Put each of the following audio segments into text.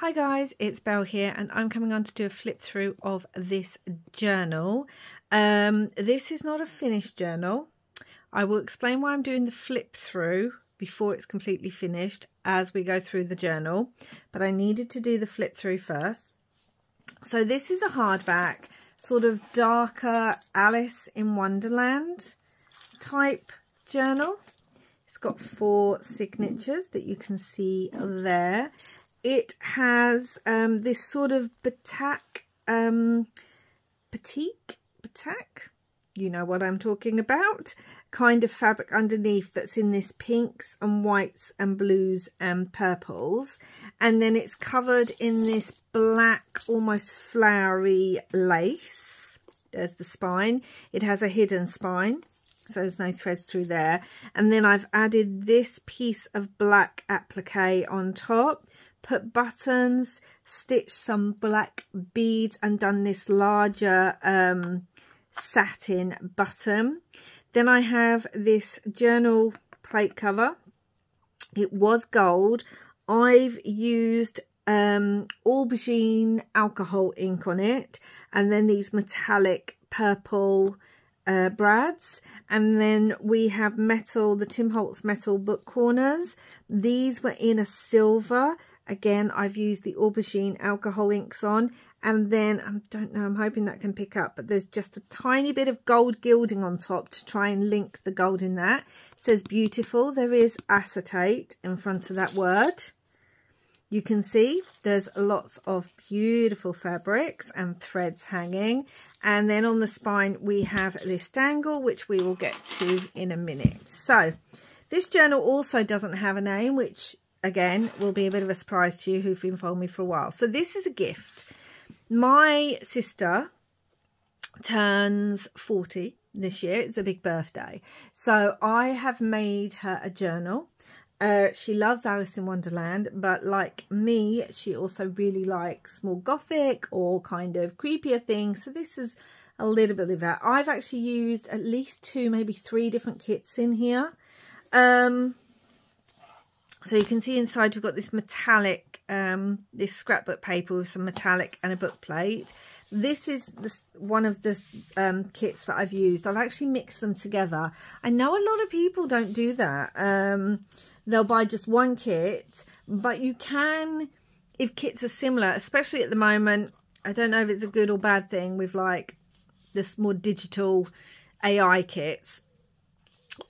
Hi guys, it's Belle here and I'm coming on to do a flip through of this journal. This is not a finished journal. I will explain why I'm doing the flip through before it's completely finished as we go through the journal, but I needed to do the flip through first. So this is a hardback, sort of darker Alice in Wonderland type journal. It's got 4 signatures that you can see there. It has this sort of batik, you know what I'm talking about, kind of fabric underneath that's in this pinks and whites and blues and purples. And then it's covered in this black, almost flowery lace. There's the spine. It has a hidden spine, so there's no threads through there. And then I've added this piece of black applique on top, put buttons, stitched some black beads and done this larger satin button. Then I have this journal plate cover. It was gold. I've used aubergine alcohol ink on it, and then these metallic purple brads. And then we have metal, the Tim Holtz metal book corners. These were in a silver. Again, I've used the aubergine alcohol inks on. And then, I don't know, I'm hoping that can pick up, but there's just a tiny bit of gold gilding on top to try and link the gold in that. It says beautiful. There is acetate in front of that word. You can see there's lots of beautiful fabrics and threads hanging. And then on the spine, we have this dangle, which we will get to in a minute. So this journal also doesn't have a name, which again will be a bit of a surprise to you who've been following me for a while. So this is a gift. My sister turns 40 this year. It's a big birthday. So I have made her a journal. She loves Alice in Wonderland, but like me, she also really likes more gothic or kind of creepier things. So this is a little bit of that. I've actually used at least 2, maybe 3 different kits in here. So you can see inside we've got this metallic, this scrapbook paper with some metallic and a book plate. This is one of the kits that I've used. I've actually mixed them together. I know a lot of people don't do that. They'll buy just one kit, but you can, if kits are similar, especially at the moment, I don't know if it's a good or bad thing with like this more digital AI kits.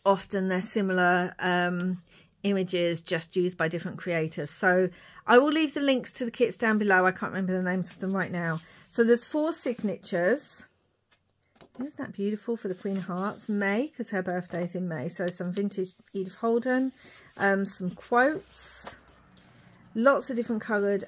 Often they're similar images just used by different creators. So I will leave the links to the kits down below. I can't remember the names of them right now. So there's 4 signatures. Isn't that beautiful for the Queen of Hearts? May, because her birthday is in May. So some vintage Edith Holden, some quotes, lots of different coloured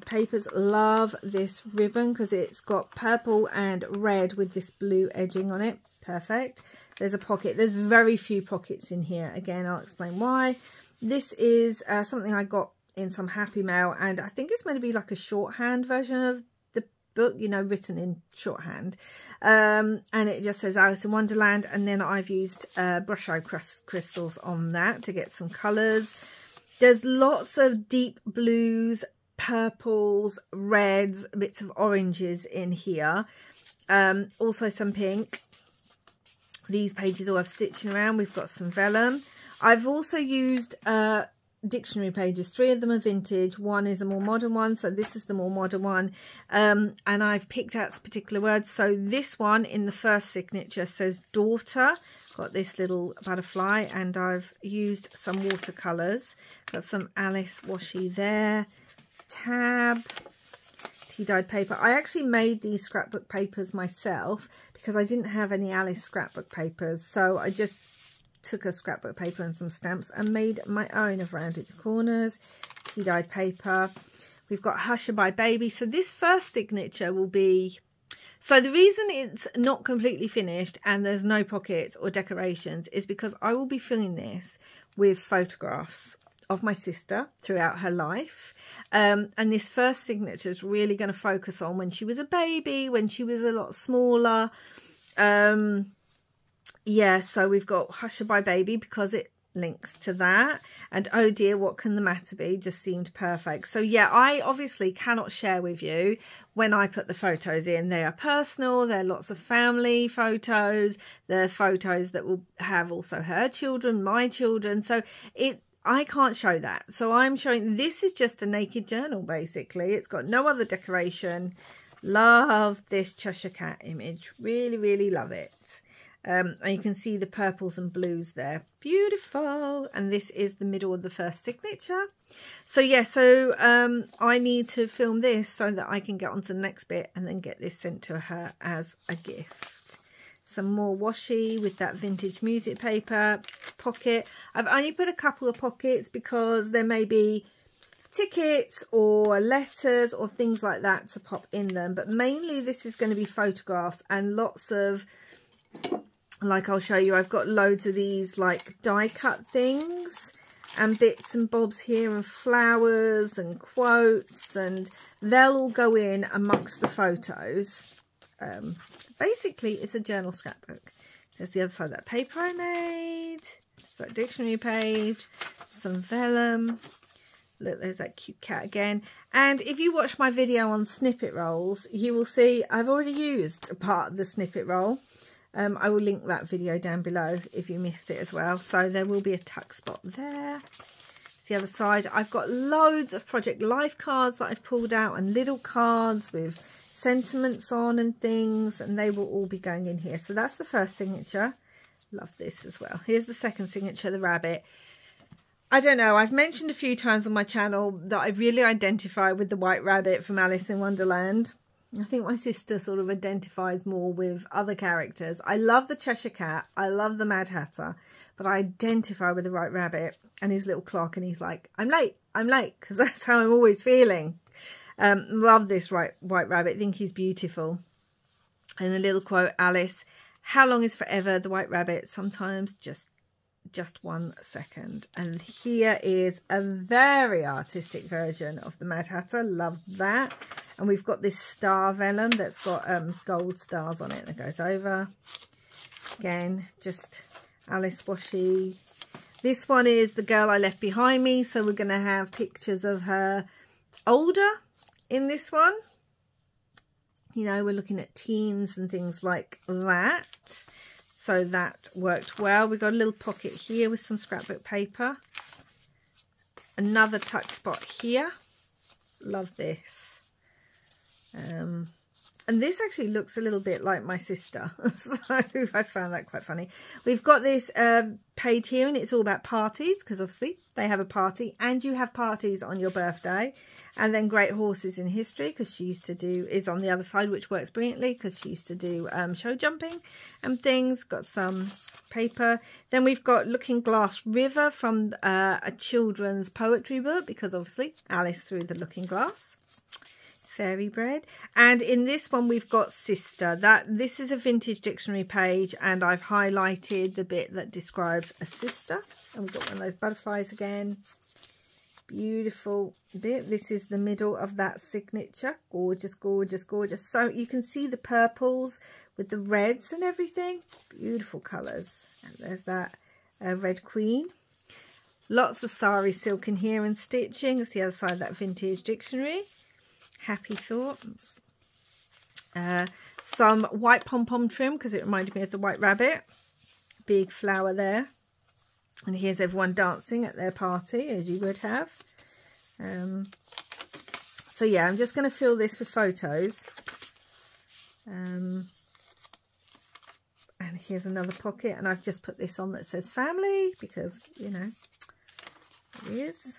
papers. Love this ribbon because it's got purple and red with this blue edging on it. Perfect. There's a pocket. There's very few pockets in here. Again, I'll explain why. This is something I got in some Happy Mail, and I think it's meant to be like a shorthand version of the book, you know, written in shorthand. And it just says Alice in Wonderland, and then I've used brush-eye crystals on that to get some colours. There's lots of deep blues, purples, reds, bits of oranges in here. Also some pink. These pages all have stitching around. We've got some vellum. I've also used dictionary pages. 3 of them are vintage. 1 is a more modern one. So this is the more modern one. And I've picked out some particular words. So this one in the first signature says daughter. Got this little butterfly, and I've used some watercolours. Got some Alice washi there. Tab. Tea-dyed paper. I actually made these scrapbook papers myself because I didn't have any Alice scrapbook papers, so I just took a scrapbook paper and some stamps and made my own. I've rounded the corners. Tea-dyed paper. We've got Hushabye Baby. So this first signature will be, so the reason it's not completely finished and there's no pockets or decorations is because I will be filling this with photographs of my sister throughout her life. And this first signature is really going to focus on when she was a baby, when she was a lot smaller. Yeah, so we've got Hushabye Baby because links to that. And oh dear, what can the matter be? Just seemed perfect. So yeah, I obviously cannot share with you when I put the photos in. They are personal. They're lots of family photos. They're photos that will have also her children, my children. So I can't show that. So I'm showing, this is just a naked journal basically. It's got no other decoration. Love this Cheshire Cat image. Really, really love it. And you can see the purples and blues there. Beautiful. And this is the middle of the first signature. So yeah, so I need to film this so that I can get on to the next bit and then get this sent to her as a gift. Some more washi with that vintage music paper pocket. I've only put a couple of pockets because there may be tickets or letters or things like that to pop in them. But mainly this is going to be photographs and lots of, like I'll show you, I've got loads of these like die cut things and bits and bobs here and flowers and quotes, and they'll all go in amongst the photos. Basically it's a journal scrapbook. There's the other side of that paper I made. There's that dictionary page, some vellum. Look, there's that cute cat again. And if you watch my video on snippet rolls, you will see I've already used a part of the snippet roll. I will link that video down below if you missed it as well. So there will be a tuck spot there. It's the other side. I've got loads of Project Life cards that I've pulled out and little cards with sentiments on and things, and they will all be going in here. So that's the first signature. Love this as well. Here's the second signature, the rabbit. I don't know, I've mentioned a few times on my channel that I really identify with the white rabbit from Alice in Wonderland. I think my sister sort of identifies more with other characters. I love the Cheshire Cat, I love the Mad Hatter, but I identify with the white rabbit and his little clock, and he's like, I'm late, because that's how I'm always feeling. Love this white rabbit, think he's beautiful. And a little quote, Alice, how long is forever? The white rabbit, sometimes just 1 second. And here is a very artistic version of the Mad Hatter. Love that. And we've got this star vellum that's got gold stars on it that goes over. Again, just Alice washi. This one is The Girl I Left Behind Me, so we're going to have pictures of her older in this one. You know, we're looking at teens and things like that. So that worked well. We've got a little pocket here with some scrapbook paper. Another tuck spot here. Love this. And this actually looks a little bit like my sister. So I found that quite funny. We've got this page here, and it's all about parties, because obviously they have a party and you have parties on your birthday. And then Great Horses in History, because she used to do, is on the other side, which works brilliantly because she used to do show jumping and things. Got some paper. Then we've got Looking Glass River from a children's poetry book, because obviously Alice through the looking glass. Fairy bread. And in this one we've got sister. This is a vintage dictionary page, and I've highlighted the bit that describes a sister. And we've got one of those butterflies again. Beautiful bit. This is the middle of that signature. Gorgeous, gorgeous, gorgeous. So you can see the purples with the reds and everything. Beautiful colours. And there's that red queen. Lots of sari silk in here and stitching. That's the other side of that vintage dictionary. Happy Thought. Some white pom-pom trim, because it reminded me of the white rabbit. Big flower there. And here's everyone dancing at their party, as you would have. So yeah, I'm just going to fill this with photos. And here's another pocket, and I've just put this on that says family, because, you know, it is.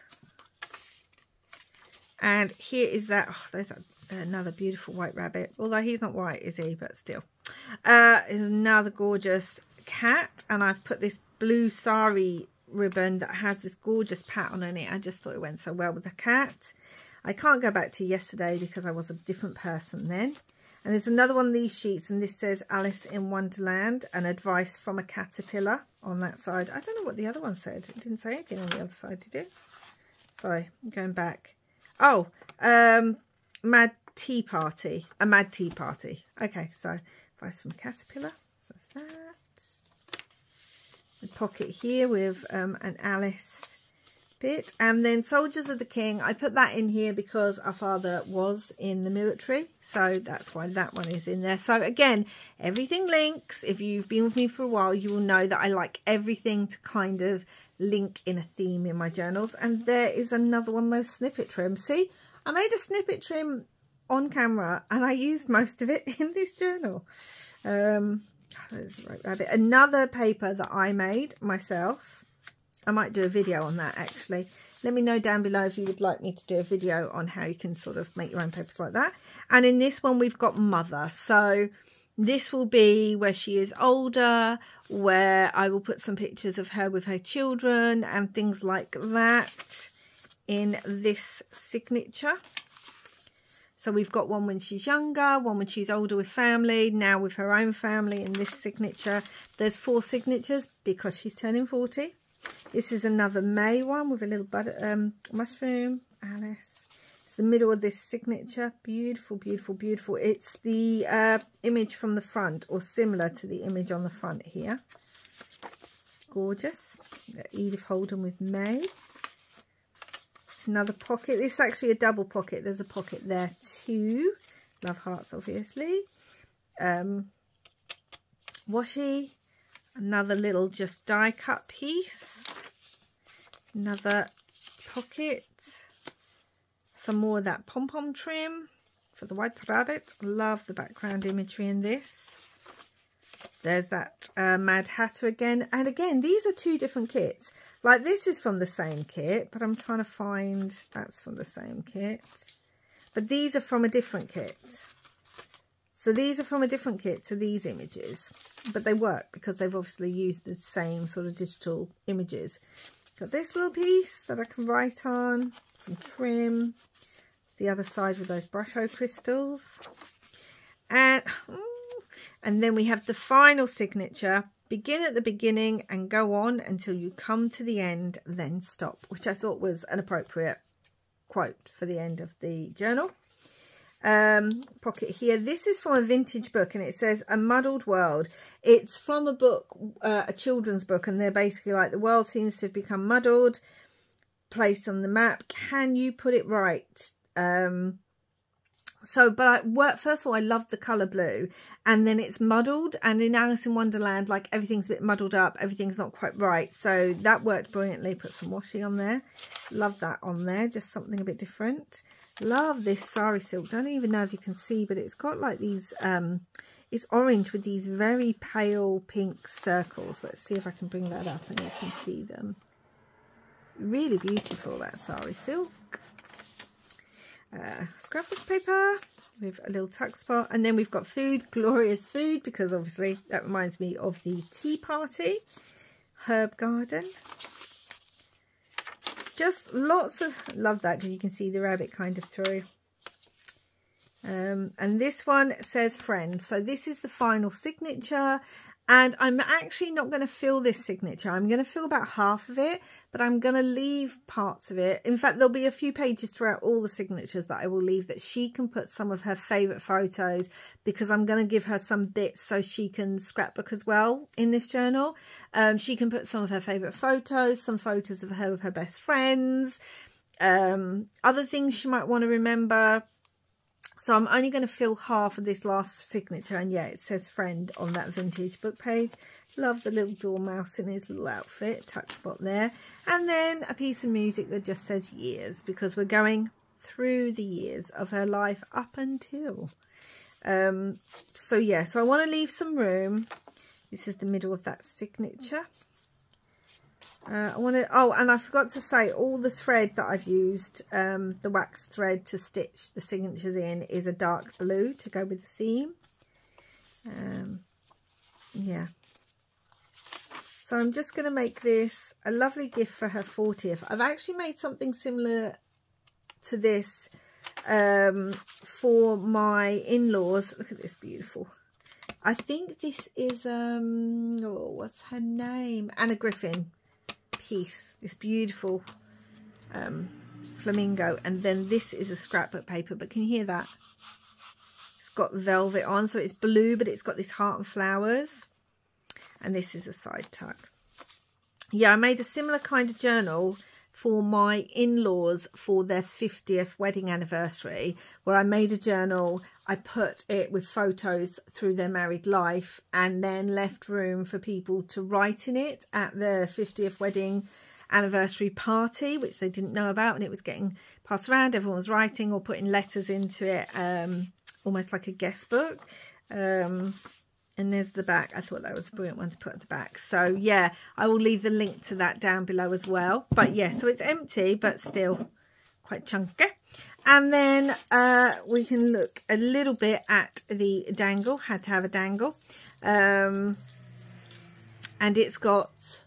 And here is that, oh, there's another beautiful white rabbit. Although he's not white, is he? But still. Is another gorgeous cat. And I've put this blue sari ribbon that has this gorgeous pattern on it. I just thought it went so well with the cat. I can't go back to yesterday because I was a different person then. And there's another one of these sheets, and this says Alice in Wonderland, and advice from a caterpillar on that side. I don't know what the other one said. It didn't say anything on the other side, did it? Sorry, I'm going back. Oh, Mad Tea Party. A Mad Tea Party. Okay, so advice from Caterpillar. So that's that. the pocket here with an Alice bit. And then Soldiers of the King, I put that in here because our father was in the military, so that's why that one is in there. So again, everything links. If you've been with me for a while, you will know that I like everything to kind of link in a theme in my journals. And there is another one of those snippet trims. See, I made a snippet trim on camera and I used most of it in this journal. There's a right rabbit. Another paper that I made myself. I might do a video on that actually. Let me know down below if you would like me to do a video on how you can sort of make your own papers like that. And in this one we've got Mother. So this will be where she is older, where I will put some pictures of her with her children and things like that in this signature. So we've got one when she's younger, one when she's older with family, now with her own family in this signature. There's 4 signatures because she's turning 40. This is another May one with a little mushroom, Alice. It's the middle of this signature. Beautiful, beautiful, beautiful. It's the image from the front, or similar to the image on the front here. Gorgeous. Edith Holden with May. Another pocket. This is actually a double pocket. There's a pocket there too. Love hearts, obviously. Washi. Another little just die cut piece. Another pocket. Some more of that pom-pom trim for the white rabbit. Love the background imagery in this. There's that Mad Hatter again. And again, these are 2 different kits. Like this is from the same kit, but I'm trying to find, that's from the same kit. But these are from a different kit. So these are from a different kit to these images, but they work because they've obviously used the same sort of digital images. Got this little piece that I can write on, some trim, the other side with those brusho crystals. And then we have the final signature, begin at the beginning and go on until you come to the end, then stop, which I thought was an appropriate quote for the end of the journal. Pocket here. This is from a vintage book and it says A Muddled World. It's from a book, a children's book, and they're basically like, the world seems to have become muddled, place on the map, can you put it right? First of all, I love the colour blue, and then it's muddled, and in Alice in Wonderland, like, everything's a bit muddled up, everything's not quite right, so that worked brilliantly. Put some washi on there, love that on there, just something a bit different. Love this sari silk. Don't even know if you can see, but it's got like these it's orange with these very pale pink circles. Let's see if I can bring that up and you can see them. Really beautiful, that sari silk. Scrapbook paper with a little tuck spot, and then we've got food, glorious food, because obviously that reminds me of the tea party. Herb garden. Just lots of, love that because you can see the rabbit kind of through. And this one says friend. So this is the final signature, and I'm actually not going to fill this signature. I'm going to fill about half of it, but I'm going to leave parts of it. In fact, there'll be a few pages throughout all the signatures that I will leave that she can put some of her favourite photos, because I'm going to give her some bits so she can scrapbook as well in this journal. She can put some of her favourite photos, some photos of her with her best friends, other things she might want to remember. So I'm only going to fill half of this last signature, and yeah, it says friend on that vintage book page. Love the little dormouse in his little outfit, tuck spot there. And then a piece of music that just says years, because we're going through the years of her life up until. So yeah, so I want to leave some room. This is the middle of that signature. I want to, oh, and I forgot to say, all the thread that I've used, the wax thread to stitch the signatures in, is a dark blue to go with the theme. Yeah. So I'm just going to make this a lovely gift for her 40th. I've actually made something similar to this for my in-laws. Look at this, beautiful. I think this is, oh, what's her name? Anna Griffin piece, this beautiful flamingo. And then this is a scrapbook paper, but can you hear that? It's got velvet on, so it's blue, but it's got this heart and flowers. And this is a side tuck. yeah, I made a similar kind of journal for my in-laws for their 50th wedding anniversary, where I made a journal. I put it with photos through their married life and then left room for people to write in it at their 50th wedding anniversary party, which they didn't know about, and it was getting passed around. Everyone was writing or putting letters into it, almost like a guest book. And there's the back. I thought that was a brilliant one to put at the back. So yeah, I will leave the link to that down below as well. But yeah, so it's empty, but still quite chunky. And then we can look a little bit at the dangle. Had to have a dangle. And it's got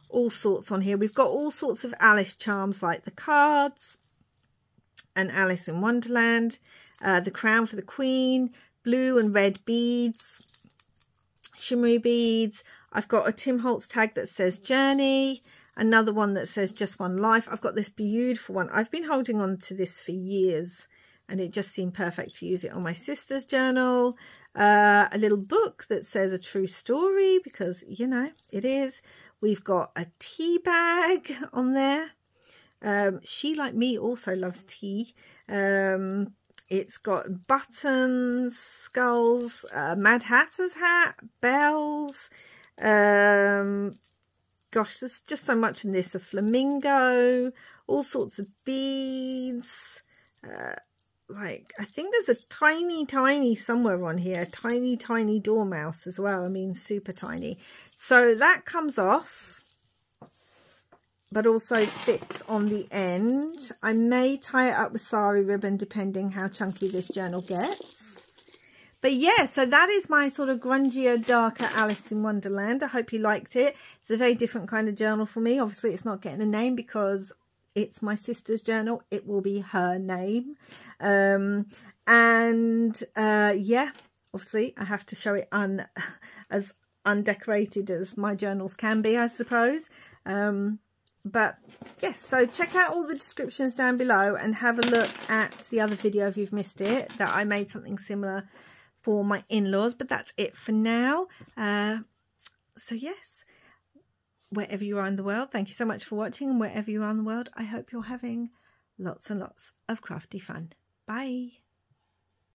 all sorts on here. We've got all sorts of Alice charms, like the cards and Alice in Wonderland, the crown for the Queen, blue and red beads, shimmery beads. I've got a Tim Holtz tag that says Journey, another one that says Just One Life. I've got this beautiful one. I've been holding on to this for years and it just seemed perfect to use it on my sister's journal. A little book that says A True Story, because, you know, it is. We've got a tea bag on there. She, like me, also loves tea. It's got buttons, skulls, Mad Hatter's hat, bells. Gosh, there's just so much in this. A flamingo, all sorts of beads. Like, I think there's a tiny somewhere on here. Tiny dormouse as well. I mean, super tiny. So that comes off, but also fits on the end. I may tie it up with sari ribbon depending how chunky this journal gets. But yeah, so that is my sort of grungier, darker Alice in Wonderland. I hope you liked it. It's a very different kind of journal for me. Obviously, it's not getting a name because it's my sister's journal. It will be her name. Yeah, obviously I have to show it as undecorated as my journals can be, I suppose. But yes, so check out all the descriptions down below and have a look at the other video if you've missed it, that I made something similar for my in-laws. But that's it for now. So yes, wherever you are in the world, thank you so much for watching, and wherever you are in the world, I hope you're having lots and lots of crafty fun. Bye.